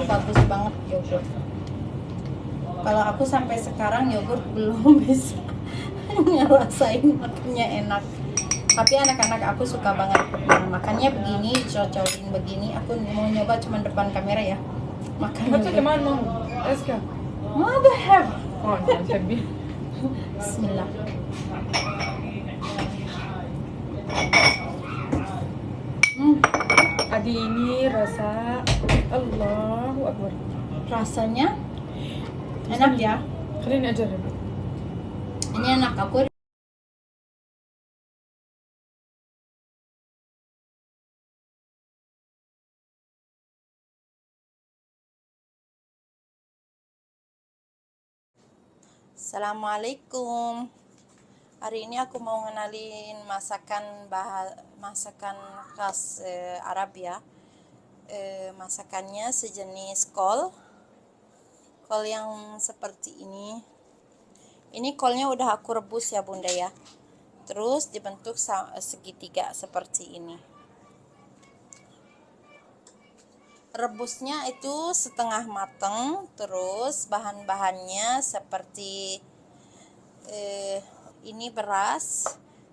bagus banget yogurt. Kalau aku sampai sekarang yogurt belum bisa ngerasain makannya enak. Tapi anak-anak aku suka banget. Nah, makannya begini, cocokin begini. Aku mau nyoba cuman depan kamera ya. Makan حطي yogurt. كمان ماما اسكت. ما بحب. تحبي؟ Bismillah. اديني رساء. الله اكبر. Rasanya enak ya. خليني اجرب. Ini enak. Aku Assalamualaikum. Hari ini aku mau ngenalin masakan khas Arab ya. Masakannya sejenis kol yang seperti ini. Ini kolnya udah aku rebus ya bunda ya. Terus dibentuk segitiga seperti ini. Rebusnya itu setengah mateng. Terus bahan-bahannya seperti ini beras.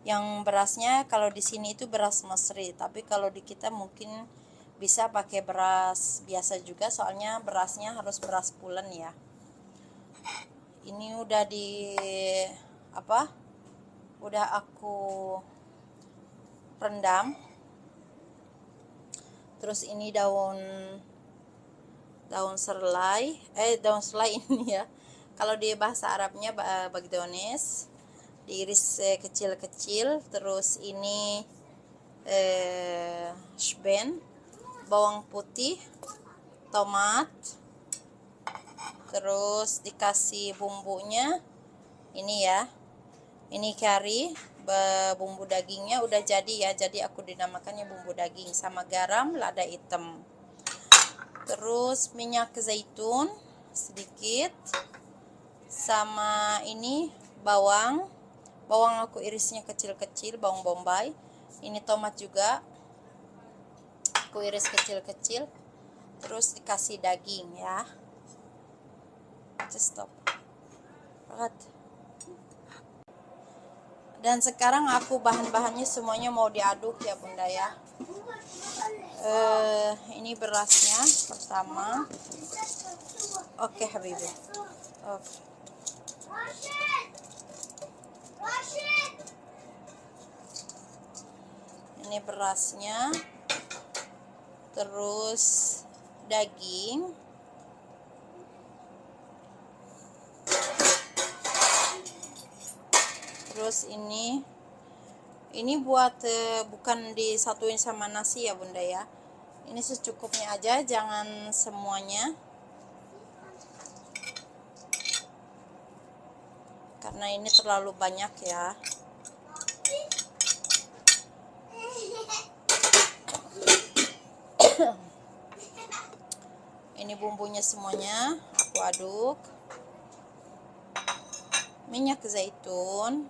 Yang berasnya kalau di sini itu beras Mesri, tapi kalau di kita mungkin bisa pakai beras biasa juga, soalnya berasnya harus beras pulen ya. Ini udah udah aku rendam. Terus ini daun selai ini ya. Kalau di bahasa Arabnya bagdones, diiris kecil-kecil. Terus ini shben, bawang putih, tomat. Terus dikasih bumbunya ini ya. Ini kari, bumbu dagingnya udah jadi ya. Jadi aku dinamakannya bumbu daging, sama garam, lada hitam. Terus minyak zaitun sedikit, sama ini bawang aku irisnya kecil-kecil, bawang bombay. Ini tomat juga aku iris kecil-kecil. Terus dikasih daging ya. Just stop. Dan sekarang aku bahan-bahannya semuanya mau diaduk ya bunda ya. Ini berasnya pertama. Oke habibi. Oke. Ini berasnya. Terus daging. Terus ini buat bukan disatuin sama nasi ya bunda ya. Ini secukupnya aja, jangan semuanya, karena ini terlalu banyak ya. Ini bumbunya semuanya aku aduk. Minyak zaitun.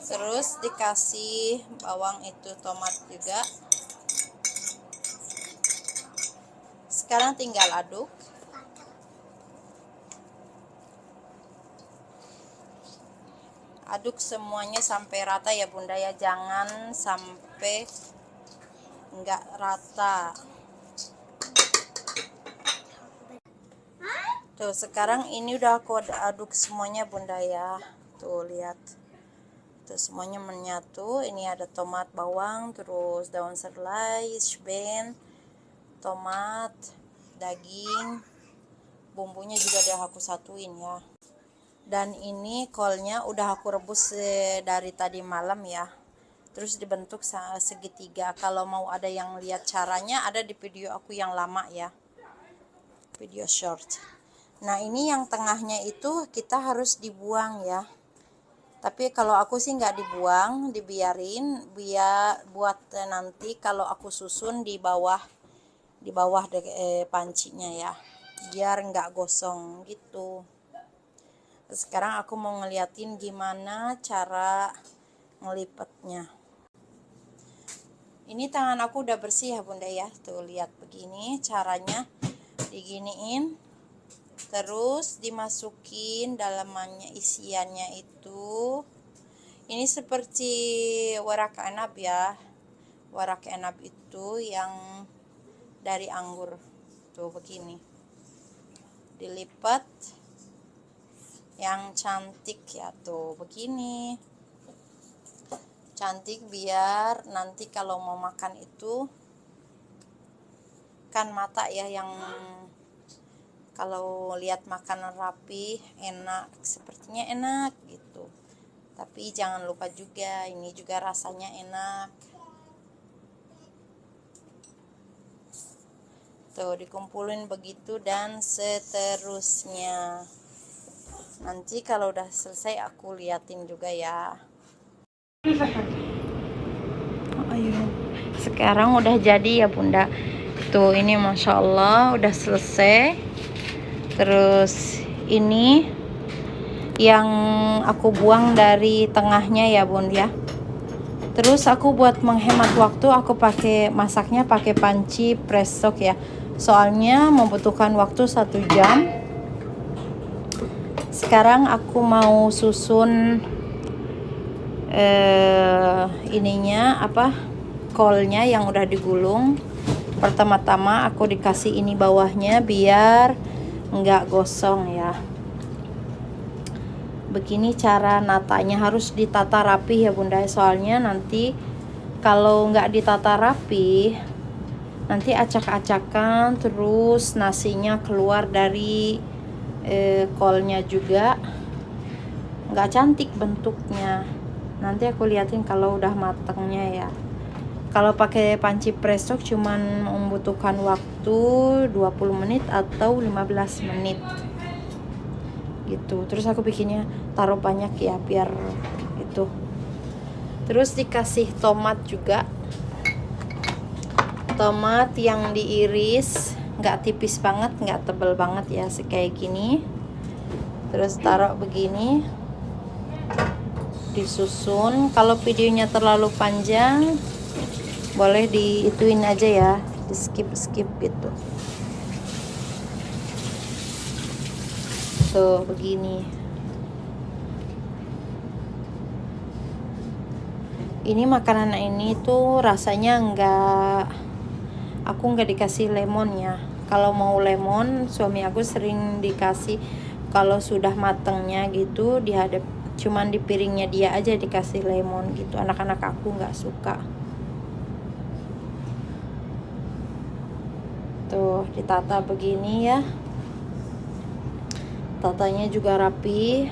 Terus dikasih bawang itu, tomat juga. Sekarang tinggal aduk. Aduk semuanya sampai rata ya bunda ya, jangan sampai enggak rata. Tuh sekarang ini udah aku aduk semuanya bunda ya. Tuh lihat. Tuh semuanya menyatu. Ini ada tomat, bawang, terus daun selai, shben, tomat, daging. Bumbunya juga udah aku satuin ya. Dan ini kolnya udah aku rebus dari tadi malam ya. Terus dibentuk segitiga. Kalau mau ada yang lihat caranya, ada di video aku yang lama ya. Video short. Nah ini yang tengahnya itu kita harus dibuang ya. Tapi kalau aku sih nggak dibuang, dibiarin biar buat nanti kalau aku susun di bawah pancinya ya, biar nggak gosong gitu. Sekarang aku mau ngeliatin gimana cara ngelipetnya. Ini tangan aku udah bersih ya bunda ya. Tuh lihat begini caranya, diginiin, terus dimasukin dalamannya, isiannya itu. Ini seperti warak enab ya. Warak enab itu yang dari anggur. Tuh begini. Dilipat yang cantik ya, tuh begini. Cantik biar nanti kalau mau makan itu kan mata ya, yang kalau lihat makanan rapi enak, sepertinya enak gitu. Tapi jangan lupa juga ini juga rasanya enak. Tuh dikumpulin begitu dan seterusnya. Nanti kalau udah selesai aku liatin juga ya. Ayo. Sekarang udah jadi ya bunda. Tuh ini masya Allah udah selesai. Terus ini yang aku buang dari tengahnya ya bun ya. Terus aku buat menghemat waktu, aku masaknya pakai panci presto ya. Soalnya membutuhkan waktu 1 jam. Sekarang aku mau susun ininya kolnya yang udah digulung. Pertama-tama aku dikasih ini bawahnya biar nggak gosong ya. Begini cara natanya, harus ditata rapi ya bunda, soalnya nanti kalau nggak ditata rapi nanti acak-acakan, terus nasinya keluar dari kolnya juga nggak cantik bentuknya. Nanti aku liatin kalau udah matangnya ya. Kalau pakai panci presto cuman membutuhkan waktu 20 menit atau 15 menit gitu. Terus aku bikinnya taruh banyak ya biar itu. Terus dikasih tomat juga. Tomat yang diiris, nggak tipis banget, nggak tebel banget ya, kayak gini. Terus taruh begini, disusun. Kalau videonya terlalu panjang boleh diituin aja ya, di skip gitu. Tuh begini. Ini makanan ini tuh rasanya aku nggak dikasih lemon ya. Kalau mau lemon suami aku sering dikasih kalau sudah matangnya gitu, cuman di piringnya dia aja dikasih lemon gitu. Anak-anak aku nggak suka. Tuh ditata begini ya. Tatanya juga rapi.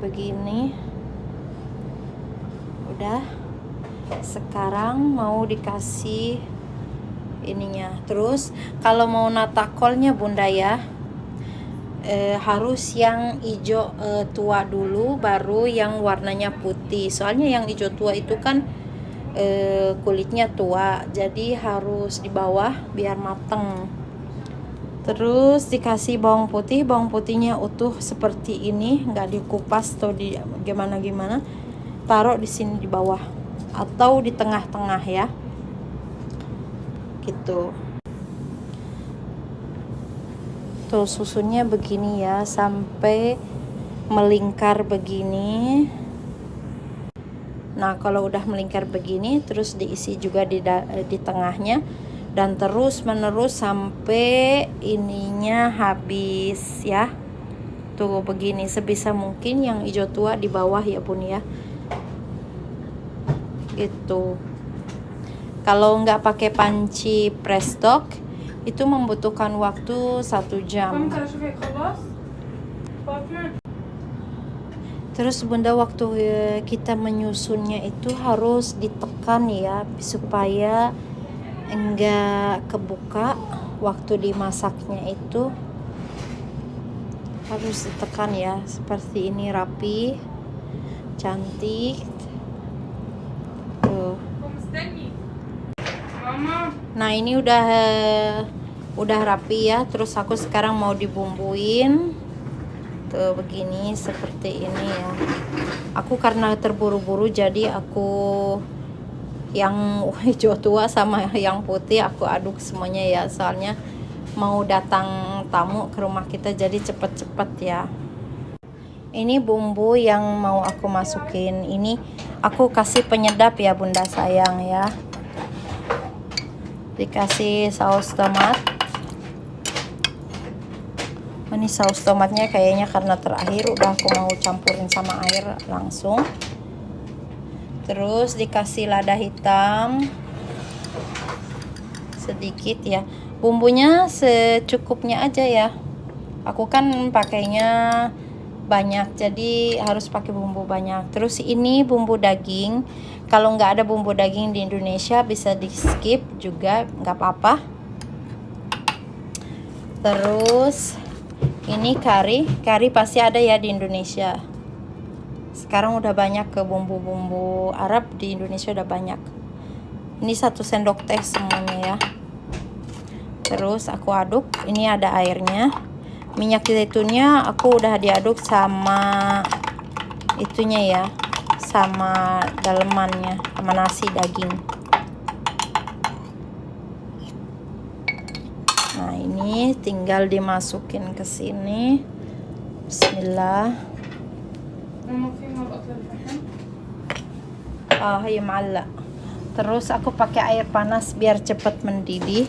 Begini. Udah. Sekarang mau dikasih ininya. Terus kalau mau nata kolnya bunda ya, harus yang hijau tua dulu, baru yang warnanya putih. Soalnya yang hijau tua itu kan kulitnya tua, jadi harus di bawah biar mateng. Terus dikasih bawang putihnya utuh seperti ini, nggak dikupas atau di gimana. Taruh di sini di bawah atau di tengah-tengah ya, gitu. Tuh susunnya begini ya, sampai melingkar begini. Nah kalau udah melingkar begini, terus diisi juga di tengahnya, dan terus menerus sampai ininya habis ya. Tuh begini, sebisa mungkin yang hijau tua di bawah ya bun ya, gitu. Kalau nggak pakai panci presto itu membutuhkan waktu 1 jam. Terus bunda, waktu kita menyusunnya itu harus ditekan ya, supaya enggak kebuka. Waktu dimasaknya itu harus ditekan ya, seperti ini, rapi, cantik. Tuh. Nah ini udah rapi ya. Terus aku sekarang mau dibumbuin. Tuh begini, seperti ini ya. Aku karena terburu-buru jadi aku yang hijau tua sama yang putih aku aduk semuanya ya, soalnya mau datang tamu ke rumah kita jadi cepet-cepet ya. Ini bumbu yang mau aku masukin, ini aku kasih penyedap ya bunda sayang ya. Dikasih saus tomat. Ini saus tomatnya kayaknya karena terakhir udah aku mau campurin sama air langsung. Terus dikasih lada hitam sedikit ya. Bumbunya secukupnya aja ya. Aku kan pakainya banyak jadi harus pakai bumbu banyak. Terus ini bumbu daging. Kalau nggak ada bumbu daging di Indonesia bisa di skip juga, nggak apa-apa. Terus ini kari pasti ada ya di Indonesia. Sekarang udah banyak ke bumbu-bumbu Arab di Indonesia udah banyak. Ini 1 sendok teh semuanya ya. Terus aku aduk, ini ada airnya. Minyak zaitunnya aku udah diaduk sama itunya ya, sama dalemannya, sama nasi daging. Nah ini tinggal dimasukin ke sini. Bismillah. Ya ma'alla. Terus aku pakai air panas biar cepat mendidih.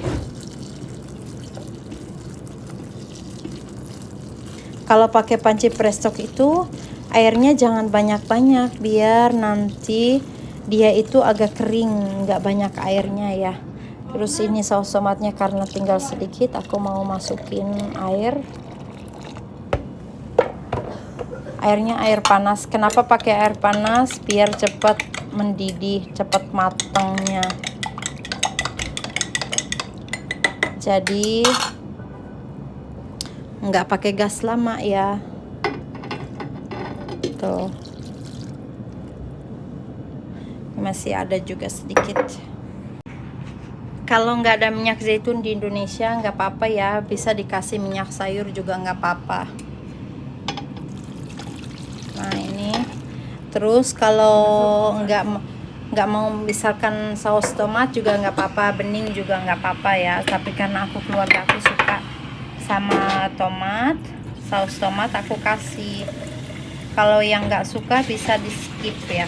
Kalau pakai panci presto itu airnya jangan banyak-banyak biar nanti dia itu agak kering, nggak banyak airnya ya. Terus ini saus tomatnya karena tinggal sedikit, aku mau masukin air. Airnya air panas. Kenapa pakai air panas? Biar cepat mendidih, cepat matangnya. Jadi nggak pakai gas lama ya. Tuh masih ada juga sedikit. Kalau nggak ada minyak zaitun di Indonesia nggak apa-apa ya, bisa dikasih minyak sayur juga nggak apa-apa. Nah ini terus kalau nggak mau misalkan saus tomat juga nggak apa-apa, bening juga nggak apa-apa ya, tapi karena keluarga aku suka sama tomat, saus tomat aku kasih. Kalau yang nggak suka bisa di skip ya.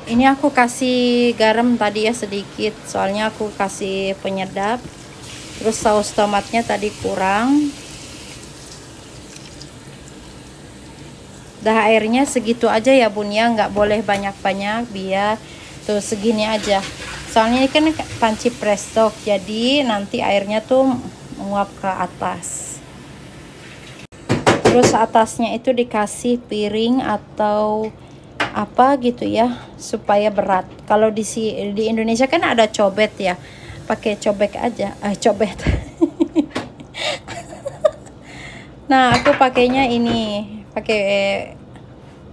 Ini aku kasih garam tadi ya sedikit, soalnya aku kasih penyedap. Terus saus tomatnya tadi kurang. Dah airnya segitu aja ya bun ya, nggak boleh banyak-banyak, biar tuh segini aja. Soalnya ini kan panci presto, jadi nanti airnya tuh menguap ke atas. Terus atasnya itu dikasih piring atau apa gitu ya, supaya berat. Kalau di Indonesia kan ada cobek ya, pakai cobek aja. Cobek. Nah aku pakainya ini, pakai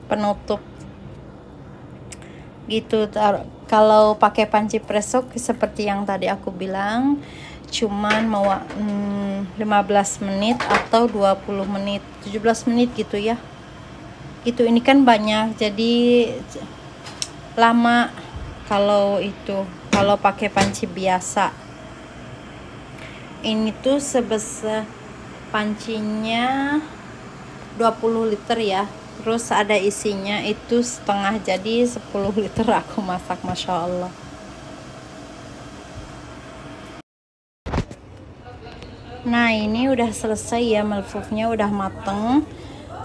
penutup gitu. Kalau pakai panci presto seperti yang tadi aku bilang, cuman mau 15 menit atau 20 menit, 17 menit gitu ya. Gitu, ini kan banyak jadi lama kalau pakai panci biasa. Ini tuh sebesar pancinya 20 liter ya. Terus ada isinya itu setengah, jadi 10 liter aku masak, masya Allah. Nah ini udah selesai ya, malfufnya udah mateng.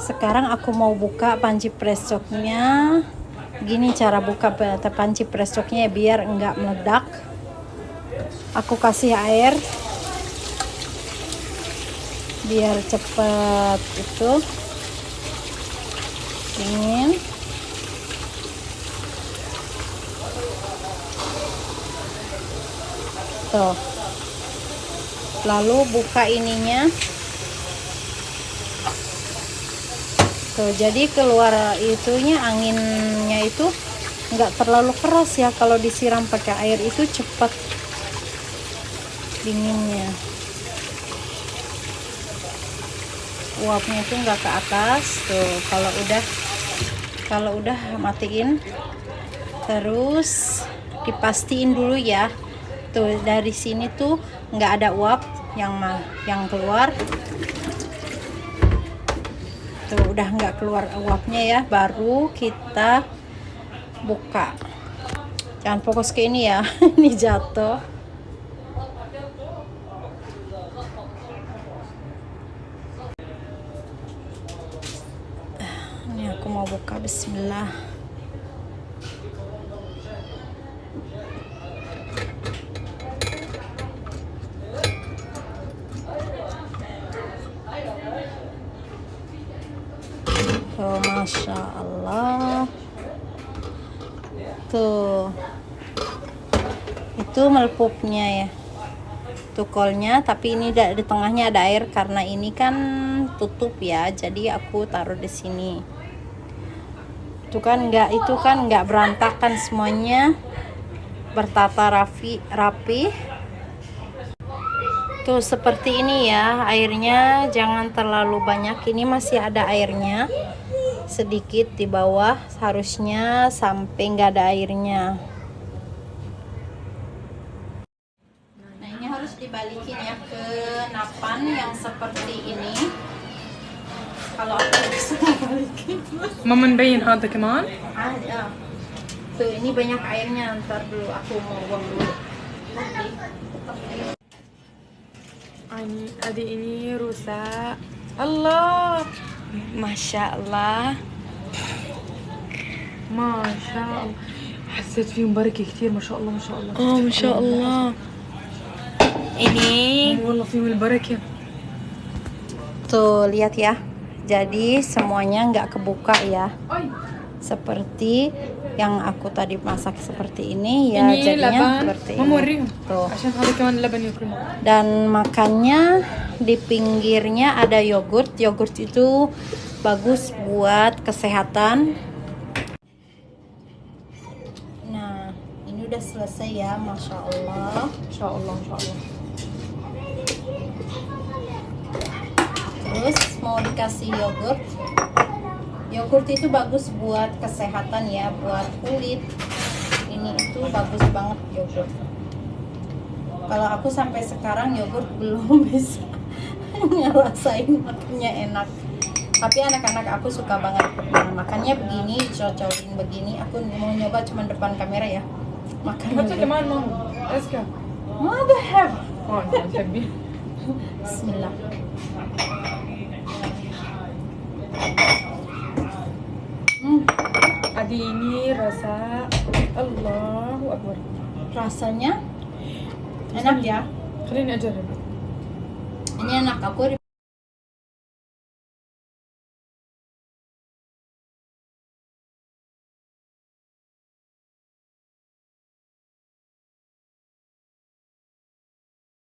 Sekarang aku mau buka panci prestoknya. Gini cara buka panci prestoknya biar enggak meledak. Aku kasih air biar cepet itu dingin. Tuh. Lalu buka ininya. Tuh, jadi keluar itunya, anginnya itu nggak terlalu keras ya. Kalau disiram pakai air itu cepat dinginnya. uapnya itu nggak ke atas tuh. Kalau udah matiin, terus dipastiin dulu ya tuh dari sini tuh nggak ada uap yang keluar tuh, udah nggak keluar uapnya ya, baru kita buka. Jangan fokus ke ini ya. Ini jatuh. Ini aku mau buka, bismillah. Oh, masya Allah. Tuh, itu melepupnya ya, tukolnya. Tapi ini di tengahnya ada air karena ini kan tutup ya, jadi aku taruh di sini. Itu kan nggak berantakan, semuanya bertata rapi. Tuh seperti ini ya, airnya jangan terlalu banyak. Ini masih ada airnya sedikit di bawah, harusnya sampai nggak ada airnya. Nah, ini harus dibalikin ya ke napan yang seperti ini. Kalau aku bisa balikin. ماما نبين هذا كمان. Ya. Tuh ini banyak airnya, ntar dulu aku mau buang dulu. ini rusak. Allah, Masya Allah. ما شاء الله. حسيت فيهم بركة كثير، ما شاء الله ما شاء الله. ما شاء Allah. Ini والله فيهم البركة. tuh lihat ya. Jadi semuanya nggak kebuka ya. Seperti yang aku tadi masak seperti ini ya, ini jadinya laban. seperti Mama ini. وريهم. Tuh. عشان هذا كمان لبن ياكلون. Dan makannya di pinggirnya ada yogurt. Yogurt itu bagus buat kesehatan. Nah, ini udah selesai ya, masya Allah. إن شاء الله إن شاء الله. Terus mau dikasih yogurt. Yogurt itu bagus buat kesehatan ya, buat kulit. Ini itu bagus banget yogurt. Kalau aku sampai sekarang yogurt belum bisa ngerasain makannya enak. Tapi anak-anak aku suka banget. Nah, makannya begini, dicocolin begini. Aku mau nyoba cuma depan kamera ya. Makan حتى yogurt. كمان ماما اسكت. ما بحب. تحبي. Bismillah. ini rasa Allahu Akbar. Rasanya enak ya. خليني أجرب. Ini enak, aku